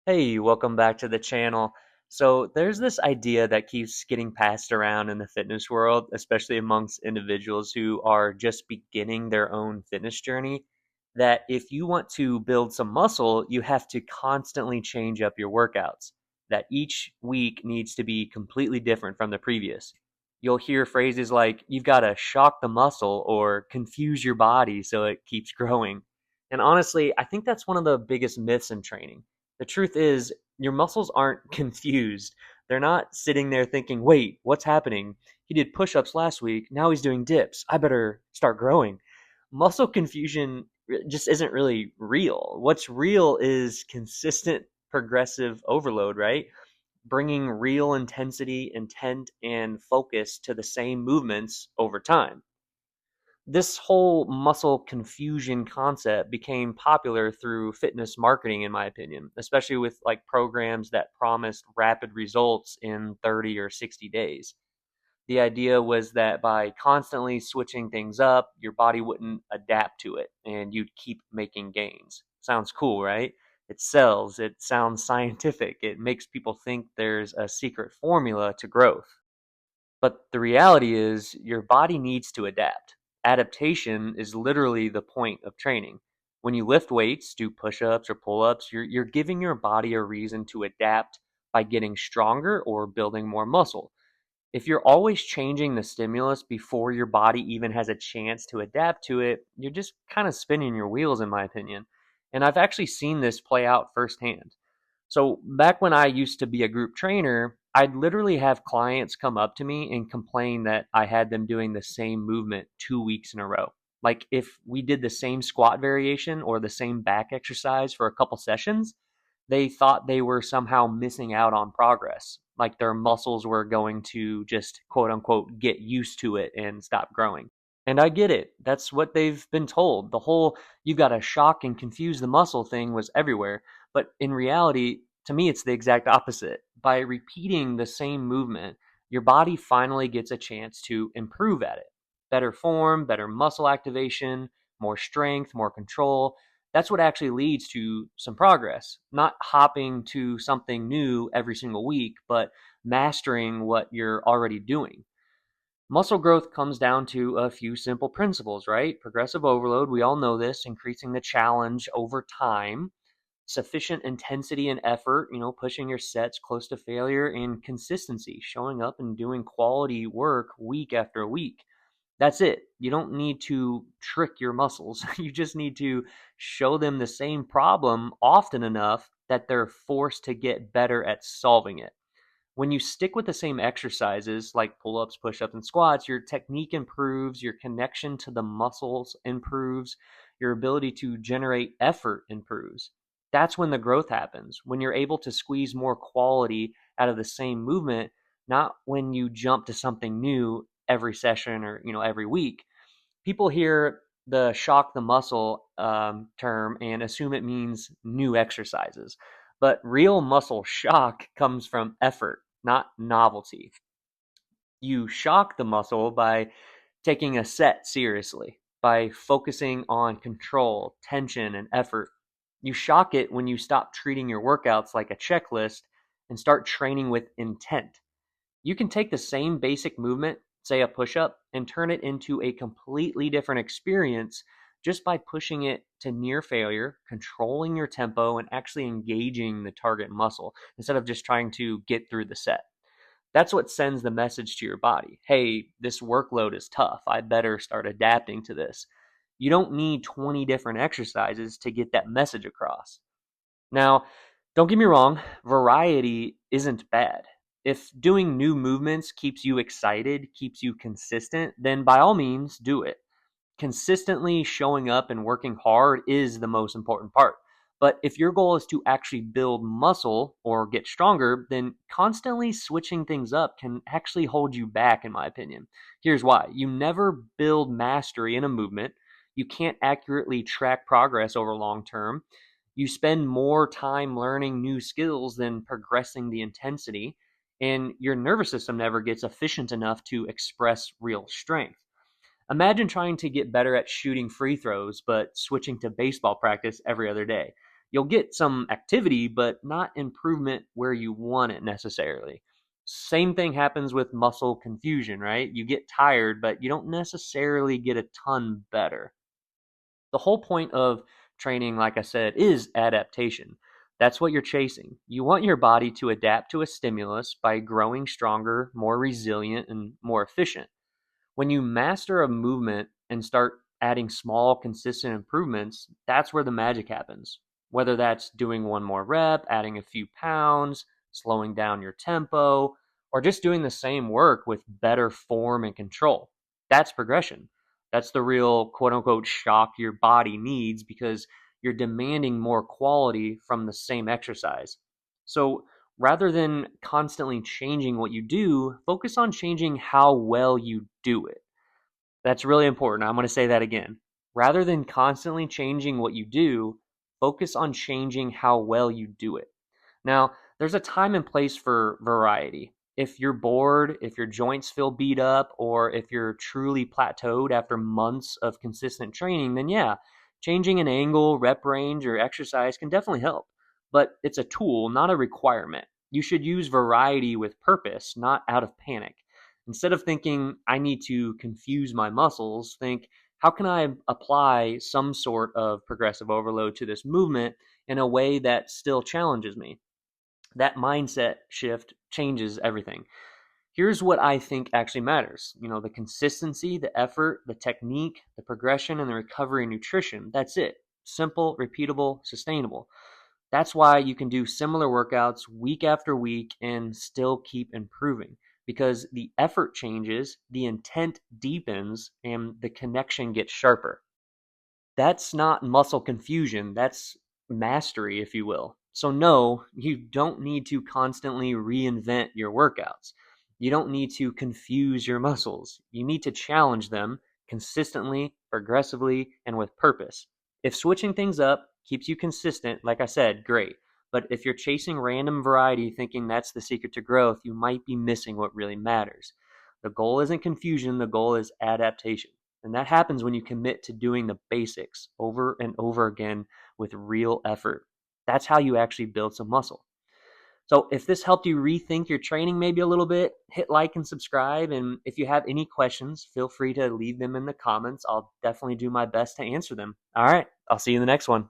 Hey, welcome back to the channel. So, there's this idea that keeps getting passed around in the fitness world, especially amongst individuals who are just beginning their own fitness journey, that if you want to build some muscle, you have to constantly change up your workouts, that each week needs to be completely different from the previous. You'll hear phrases like, you've got to shock the muscle or confuse your body so it keeps growing. And honestly, I think that's one of the biggest myths in training. The truth is, your muscles aren't confused. They're not sitting there thinking, wait, what's happening? He did push ups last week. Now he's doing dips. I better start growing. Muscle confusion just isn't really real. What's real is consistent progressive overload, right? Bringing real intensity, intent, and focus to the same movements over time. This whole muscle confusion concept became popular through fitness marketing, in my opinion, especially with like programs that promised rapid results in 30 or 60 days. The idea was that by constantly switching things up, your body wouldn't adapt to it and you'd keep making gains. Sounds cool, right? It sells, it sounds scientific, it makes people think there's a secret formula to growth. But the reality is, your body needs to adapt. Adaptation is literally the point of training. When you lift weights, do push ups or pull ups, you're giving your body a reason to adapt by getting stronger or building more muscle. If you're always changing the stimulus before your body even has a chance to adapt to it, you're just kind of spinning your wheels, in my opinion. And I've actually seen this play out firsthand. So back when I used to be a group trainer, I'd literally have clients come up to me and complain that I had them doing the same movement 2 weeks in a row. Like if we did the same squat variation or the same back exercise for a couple sessions, they thought they were somehow missing out on progress. Like their muscles were going to just quote unquote get used to it and stop growing. And I get it. That's what they've been told. The whole you've got to shock and confuse the muscle thing was everywhere. But in reality, to me, it's the exact opposite. By repeating the same movement, your body finally gets a chance to improve at it. Better form, better muscle activation, more strength, more control. That's what actually leads to some progress. Not hopping to something new every single week, but mastering what you're already doing. Muscle growth comes down to a few simple principles, right? Progressive overload, we all know this, increasing the challenge over time, sufficient intensity and effort, pushing your sets close to failure, and consistency, showing up and doing quality work week after week. That's it. You don't need to trick your muscles. You just need to show them the same problem often enough that they're forced to get better at solving it. When you stick with the same exercises like pull ups, push ups, and squats, your technique improves, your connection to the muscles improves, your ability to generate effort improves. That's when the growth happens, when you're able to squeeze more quality out of the same movement, not when you jump to something new every session or every week. People hear the shock the muscle term and assume it means new exercises. But real muscle shock comes from effort, not novelty. You shock the muscle by taking a set seriously, by focusing on control, tension, and effort. You shock it when you stop treating your workouts like a checklist and start training with intent. You can take the same basic movement, say a push up, and turn it into a completely different experience just by pushing it to near failure, controlling your tempo, and actually engaging the target muscle instead of just trying to get through the set. That's what sends the message to your body. Hey, this workload is tough. I better start adapting to this. You don't need 20 different exercises to get that message across. Now, don't get me wrong, variety isn't bad. If doing new movements keeps you excited, keeps you consistent, then by all means do it. Consistently showing up and working hard is the most important part. But if your goal is to actually build muscle or get stronger, then constantly switching things up can actually hold you back, in my opinion. Here's why: you never build mastery in a movement, you can't accurately track progress over long term, you spend more time learning new skills than progressing the intensity, and your nervous system never gets efficient enough to express real strength. Imagine trying to get better at shooting free throws, but switching to baseball practice every other day. You'll get some activity, but not improvement where you want it necessarily. Same thing happens with muscle confusion, right? You get tired, but you don't necessarily get a ton better. The whole point of training, like I said, is adaptation. That's what you're chasing. You want your body to adapt to a stimulus by growing stronger, more resilient, and more efficient. When you master a movement and start adding small, consistent improvements, that's where the magic happens. Whether that's doing one more rep, adding a few pounds, slowing down your tempo, or just doing the same work with better form and control. That's progression. That's the real quote unquote shock your body needs because you're demanding more quality from the same exercise. So rather than constantly changing what you do, focus on changing how well you do it. That's really important. I'm going to say that again. Rather than constantly changing what you do, focus on changing how well you do it. Now, there's a time and place for variety. If you're bored, if your joints feel beat up, or if you're truly plateaued after months of consistent training, then yeah, changing an angle, rep range, or exercise can definitely help. But it's a tool, not a requirement. You should use variety with purpose, not out of panic. Instead of thinking, I need to confuse my muscles, think, how can I apply some sort of progressive overload to this movement in a way that still challenges me? That mindset shift changes everything. Here's what I think actually matters. The consistency, the effort, the technique, the progression, and the recovery and nutrition. That's it. Simple, repeatable, sustainable. That's why you can do similar workouts week after week and still keep improving because the effort changes, the intent deepens, and the connection gets sharper. That's not muscle confusion, that's mastery, if you will. So, no, you don't need to constantly reinvent your workouts. You don't need to confuse your muscles. You need to challenge them consistently, progressively, and with purpose. If switching things up keeps you consistent, like I said, great. But if you're chasing random variety thinking that's the secret to growth, you might be missing what really matters. The goal isn't confusion, the goal is adaptation. And that happens when you commit to doing the basics over and over again with real effort. That's how you actually build some muscle. So if this helped you rethink your training maybe a little bit, hit like and subscribe. And if you have any questions, feel free to leave them in the comments. I'll definitely do my best to answer them. All right, I'll see you in the next one.